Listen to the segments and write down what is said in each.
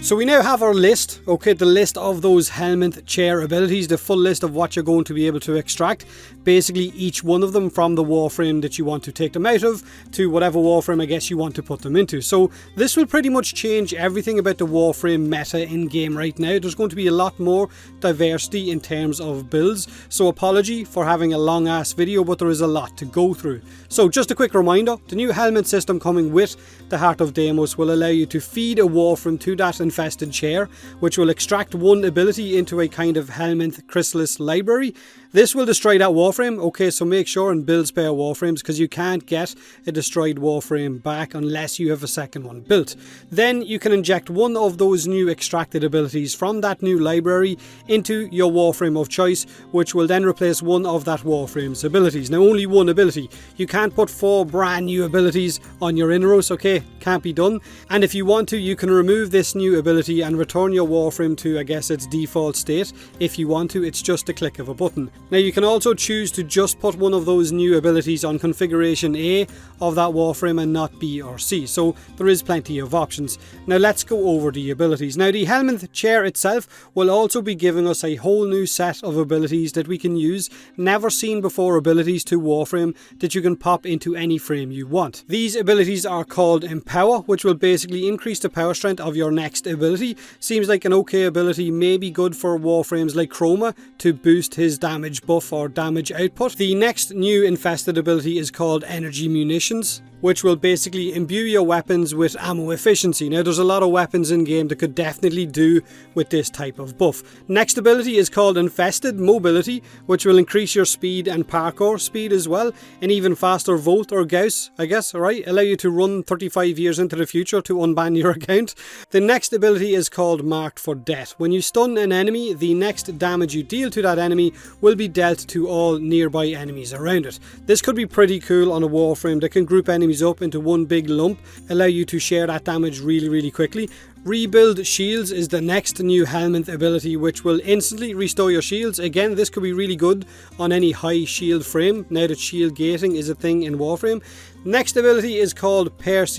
So we now have our list, okay, the list of those Helminth chair abilities, the full list of what you're going to be able to extract. Basically each one of them from the Warframe that you want to take them out of to whatever Warframe I guess you want to put them into. So this will pretty much change everything about the Warframe meta in game right now. There's going to be a lot more diversity in terms of builds. So apology for having a long ass video, but there is a lot to go through. So just a quick reminder, the new Helminth system coming with the Heart of Deimos will allow you to feed a Warframe to that infested chair, which will extract one ability into a kind of Helminth Chrysalis library. This will destroy that Warframe, okay, so make sure and build spare Warframes because you can't get a destroyed Warframe back unless you have a second one built. Then you can inject one of those new extracted abilities from that new library into your Warframe of choice, which will then replace one of that Warframe's abilities. Now only one ability. You can't put 4 brand new abilities on your Inros, okay, can't be done. And if you want to, you can remove this new ability and return your Warframe to, I guess, its default state. If you want to, it's just a click of a button. Now you can also choose to just put one of those new abilities on configuration A of that Warframe and not B or C, so there is plenty of options. Now let's go over the abilities. Now the Helminth chair itself will also be giving us a whole new set of abilities that we can use, never seen before abilities to Warframe that you can pop into any frame you want. These abilities are called Empower, which will basically increase the power strength of your next ability. Seems like an okay ability, maybe good for Warframes like Chroma to boost his damage buff or damage output. The next new infested ability is called Energy Munitions, which will basically imbue your weapons with ammo efficiency. Now there's a lot of weapons in game that could definitely do with this type of buff. Next ability is called Infested Mobility, which will increase your speed and parkour speed as well, and even faster Volt or Gauss, I guess, alright, allow you to run 35 years into the future to unban your account. The next ability is called Marked for Death. When you stun an enemy, the next damage you deal to that enemy will be dealt to all nearby enemies around it. This could be pretty cool on a Warframe that can group enemies up into one big lump, allow you to share that damage really quickly. Rebuild Shields is the next new Helminth ability, which will instantly restore your shields. Again, this could be really good on any high shield frame now that shield gating is a thing in Warframe. Next ability is called Pearce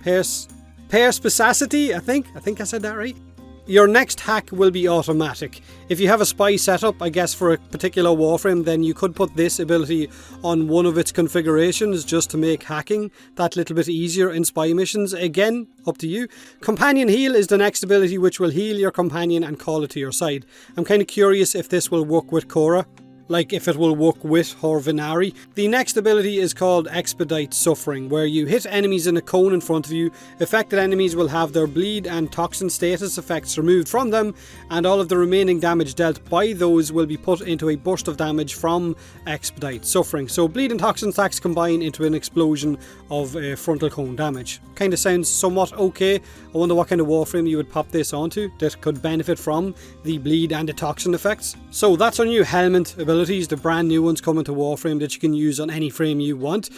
Spacity, I think I said that right. Your next hack will be automatic. If you have a spy setup, I guess for a particular Warframe, then you could put this ability on one of its configurations just to make hacking that little bit easier in spy missions. Again, up to you. Companion Heal is the next ability, which will heal your companion and call it to your side. I'm kind of curious if this will work with Cora, like if it will work with her Venari. The next ability is called Expedite Suffering, where you hit enemies in a cone in front of you. Affected enemies will have their bleed and toxin status effects removed from them, and all of the remaining damage dealt by those will be put into a burst of damage from Expedite Suffering. So bleed and toxin stacks combine into an explosion of frontal cone damage. Kind of sounds somewhat okay. I wonder what kind of Warframe you would pop this onto that could benefit from the bleed and the toxin effects. So that's our new Helminth abilities, the brand new ones coming to Warframe that you can use on any frame you want.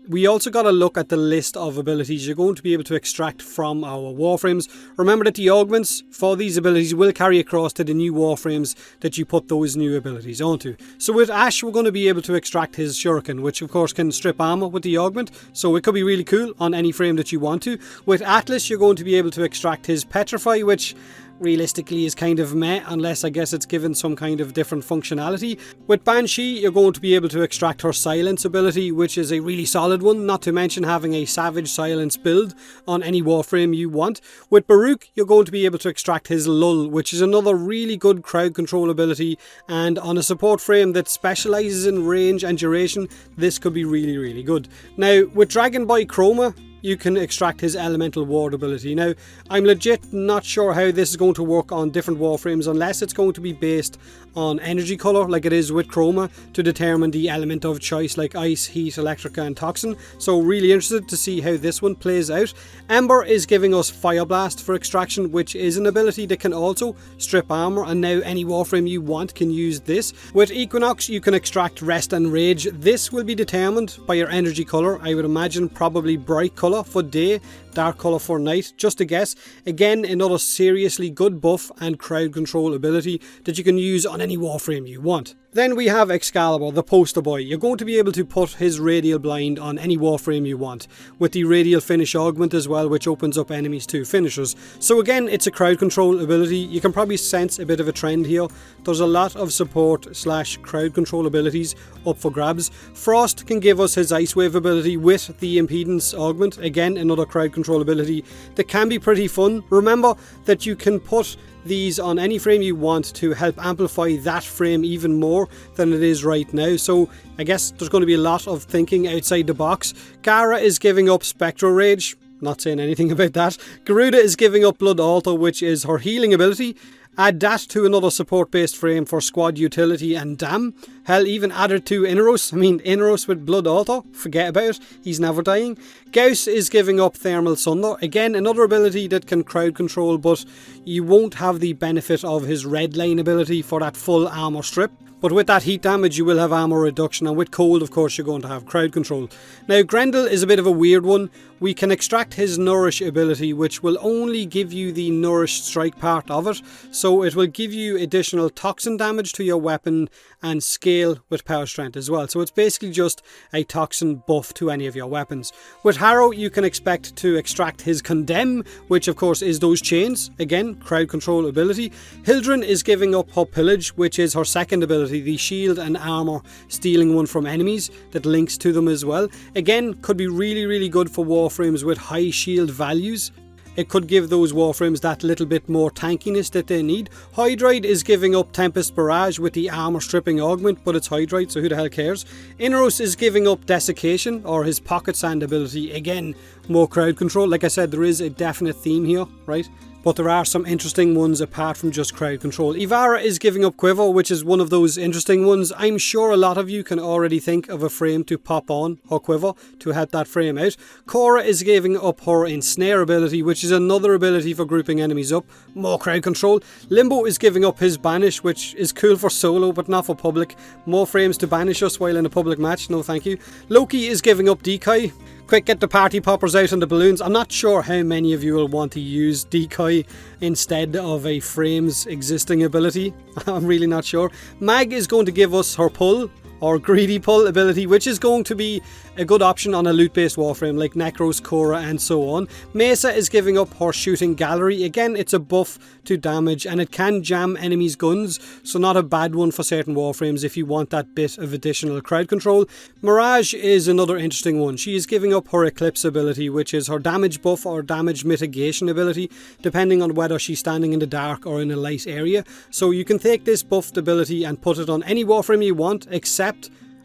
We also got to look at the list of abilities you're going to be able to extract from our Warframes. Remember that the augments for these abilities will carry across to the new Warframes that you put those new abilities onto. So with Ash, we're going to be able to extract his Shuriken, which of course can strip armor with the augment, so it could be really cool on any frame that you want to. With Atlas, you're going to be able to extract his Petrify, which realistically is kind of meh, unless I guess it's given some kind of different functionality. With Banshee, you're going to be able to extract her Silence ability, which is a really solid one, not to mention having a Savage Silence build on any Warframe you want. With Baruch, you're going to be able to extract his Lull, which is another really good crowd control ability, and on a support frame that specialises in range and duration, this could be really good. Now, with Dragon Boy Chroma, you can extract his Elemental Ward ability. Now, I'm legit not sure how this is going to work on different Warframes unless it's going to be based on energy colour like it is with Chroma to determine the element of choice like Ice, Heat, Electrica and Toxin. So really interested to see how this one plays out. Ember is giving us Fire Blast for extraction, which is an ability that can also strip armour, and now any Warframe you want can use this. With Equinox, you can extract Rest and Rage. This will be determined by your energy colour. I would imagine probably bright colour for day, dark colour for night, just a guess. Again, another seriously good buff and crowd control ability that you can use on any Warframe you want. Then we have Excalibur, the poster boy. You're going to be able to put his radial blind on any Warframe you want, with the radial finish augment as well, which opens up enemies to finishers. So again, it's a crowd control ability. You can probably sense a bit of a trend here. There's a lot of support / crowd control abilities up for grabs. Frost can give us his Ice Wave ability with the impedance augment. Again, another crowd control ability that can be pretty fun. Remember that you can put these on any frame you want to help amplify that frame even more than it is right now. So I guess there's going to be a lot of thinking outside the box. Gara is giving up Spectral Rage. Not saying anything about that. Garuda is giving up Blood Altar, which is her healing ability. Add that to another support-based frame for squad utility and damn. Hell, even add it to Inaros. I mean, Inaros with Blood Altar, forget about it, he's never dying. Gauss is giving up Thermal Sunder. Again, another ability that can crowd control, but you won't have the benefit of his red line ability for that full armor strip. But with that heat damage you will have armor reduction, and with cold of course you're going to have crowd control. Now Grendel is a bit of a weird one. We can extract his Nourish ability, which will only give you the Nourish strike part of it. So it will give you additional toxin damage to your weapon and scale with power strength as well. So it's basically just a toxin buff to any of your weapons. With Harrow you can expect to extract his Condemn, which of course is those chains. Again, crowd control ability. Hildryn is giving up her Pillage, which is her second ability, the shield and armor stealing one from enemies that links to them as well. Again, could be really good for Warframes with high shield values. It could give those Warframes that little bit more tankiness that they need. Hydride is giving up Tempest Barrage with the armor stripping augment, but it's Hydride, so who the hell cares. Inaros is giving up Desiccation, or his Pocket Sand ability. Again, more crowd control. Like I said, there is a definite theme here, right? But there are some interesting ones apart from just crowd control. Ivara is giving up Quiver, which is one of those interesting ones. I'm sure a lot of you can already think of a frame to pop on her Quiver to help that frame out. Cora is giving up her Ensnare ability, which is another ability for grouping enemies up. More crowd control. Limbo is giving up his Banish, which is cool for solo but not for public. More frames to banish us while in a public match, no thank you. Loki is giving up Decoy. Quick, get the party poppers out and the balloons. I'm not sure how many of you will want to use Decoy instead of a frame's existing ability. I'm really not sure. Mag is going to give us her pull, or greedy pull ability, which is going to be a good option on a loot based Warframe like Necros, Cora and so on. Mesa is giving up her shooting gallery. Again, it's a buff to damage and it can jam enemies' guns, so not a bad one for certain Warframes if you want that bit of additional crowd control. Mirage is another interesting one. She is giving up her Eclipse ability, which is her damage buff or damage mitigation ability, depending on whether she's standing in the dark or in a light area. So you can take this buffed ability and put it on any Warframe you want, except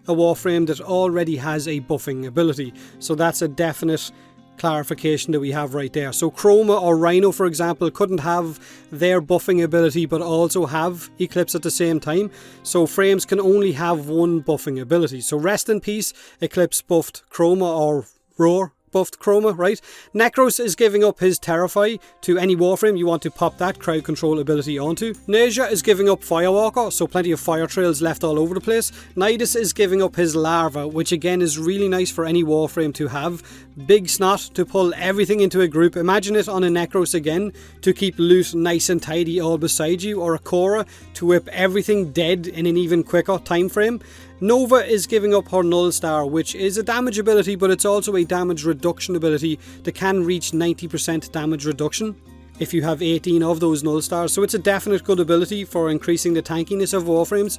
a Warframe that already has a buffing ability. So that's a definite clarification that we have right there. So Chroma or Rhino, for example, couldn't have their buffing ability but also have Eclipse at the same time. So frames can only have one buffing ability. So rest in peace, Eclipse buffed Chroma, or Roar buffed Chroma, right? Necros is giving up his Terrify to any Warframe you want to pop that crowd control ability onto. Nerja is giving up Firewalker, so plenty of fire trails left all over the place. Nidus is giving up his Larva, which again is really nice for any Warframe to have. Big Snot to pull everything into a group. Imagine it on a Necros again to keep loot nice and tidy all beside you, or a Cora to whip everything dead in an even quicker time frame. Nova is giving up her Null Star, which is a damage ability, but it's also a damage reduction ability that can reach 90% damage reduction if you have 18 of those Null Stars. So it's a definite good ability for increasing the tankiness of Warframes.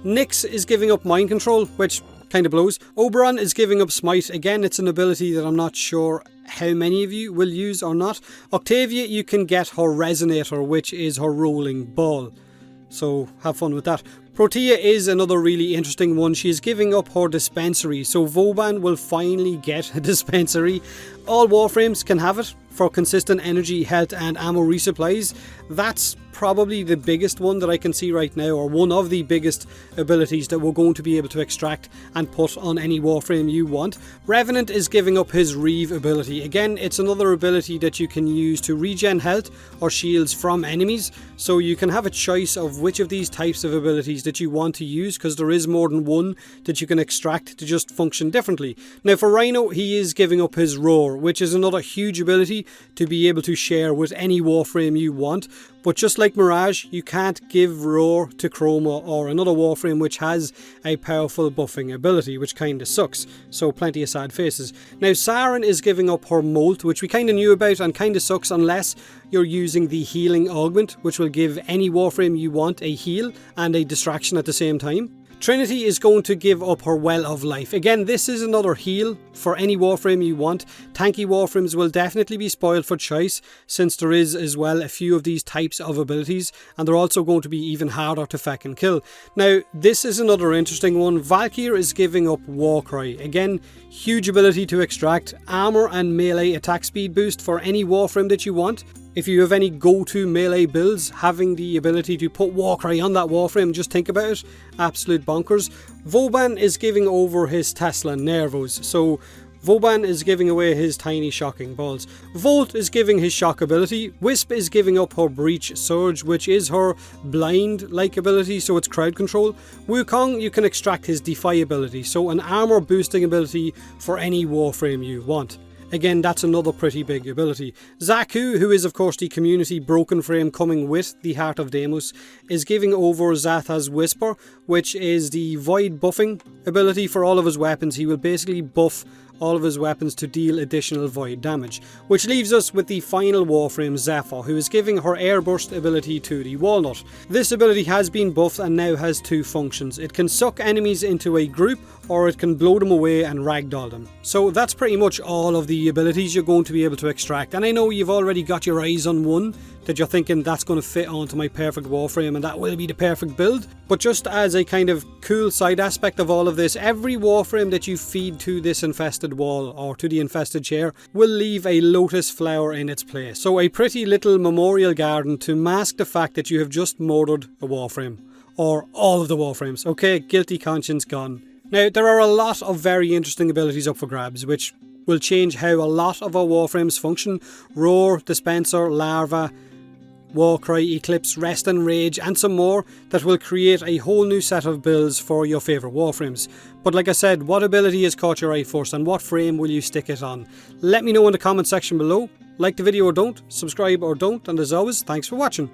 Nyx is giving up Mind Control, which kind of blows. Oberon is giving up Smite. Again, it's an ability that I'm not sure how many of you will use or not. Octavia, you can get her Resonator, which is her rolling ball. So have fun with that. Protea is another really interesting one. She is giving up her dispensary, so Vauban will finally get a dispensary. All Warframes can have it for consistent energy, health and ammo resupplies. That's probably the biggest one that I can see right now, or one of the biggest abilities that we're going to be able to extract and put on any Warframe you want. Revenant is giving up his Reeve ability. Again, it's another ability that you can use to regen health or shields from enemies, so you can have a choice of which of these types of abilities that you want to use, because there is more than one that you can extract to just function differently. Now for Rhino, he is giving up his Roar, which is another huge ability ability to be able to share with any Warframe you want. But just like Mirage, you can't give Roar to Chroma or another Warframe which has a powerful buffing ability, which kinda sucks. So plenty of sad faces. Now Siren is giving up her Molt, which we kinda knew about and kinda sucks unless you're using the healing augment, which will give any Warframe you want a heal and a distraction at the same time. Trinity is going to give up her Well of Life. Again, this is another heal for any Warframe you want. Tanky Warframes will definitely be spoiled for choice, since there is as well a few of these types of abilities, and they're also going to be even harder to feck and kill. Now, this is another interesting one. Valkyr is giving up Warcry. Again, huge ability to extract, armor and melee attack speed boost for any Warframe that you want. If you have any go-to melee builds, having the ability to put Warcry on that Warframe, just think about it, absolute bonkers. Vauban is giving over his Tesla Nervos, so Vauban is giving away his tiny shocking balls. Volt is giving his shock ability. Wisp is giving up her Breach Surge, which is her blind-like ability, so it's crowd control. Wukong, you can extract his Defy ability, so an armor boosting ability for any Warframe you want. Again, that's another pretty big ability. Zaku, who is of course the community broken frame coming with the Heart of Deimos, is giving over Zatha's Whisper, which is the void buffing ability for all of his weapons. He will basically buff all of his weapons to deal additional void damage. Which leaves us with the final Warframe, Zephyr, who is giving her Airburst ability to the Walnut. This ability has been buffed and now has two functions. It can suck enemies into a group, or it can blow them away and ragdoll them. So that's pretty much all of the abilities you're going to be able to extract. And I know you've already got your eyes on one that you're thinking that's going to fit onto my perfect Warframe and that will be the perfect build. But just as a kind of cool side aspect of all of this, every Warframe that you feed to this infested wall or to the infested chair will leave a lotus flower in its place. So a pretty little memorial garden to mask the fact that you have just murdered a Warframe. Or all of the Warframes. Okay, guilty conscience gone. Now, there are a lot of very interesting abilities up for grabs, which will change how a lot of our Warframes function. Roar, Dispenser, Larva, Warcry, Eclipse, Rest and Rage, and some more that will create a whole new set of builds for your favourite Warframes. But like I said, what ability has caught your eye first and what frame will you stick it on? Let me know in the comment section below. Like the video or don't, subscribe or don't, and as always, thanks for watching.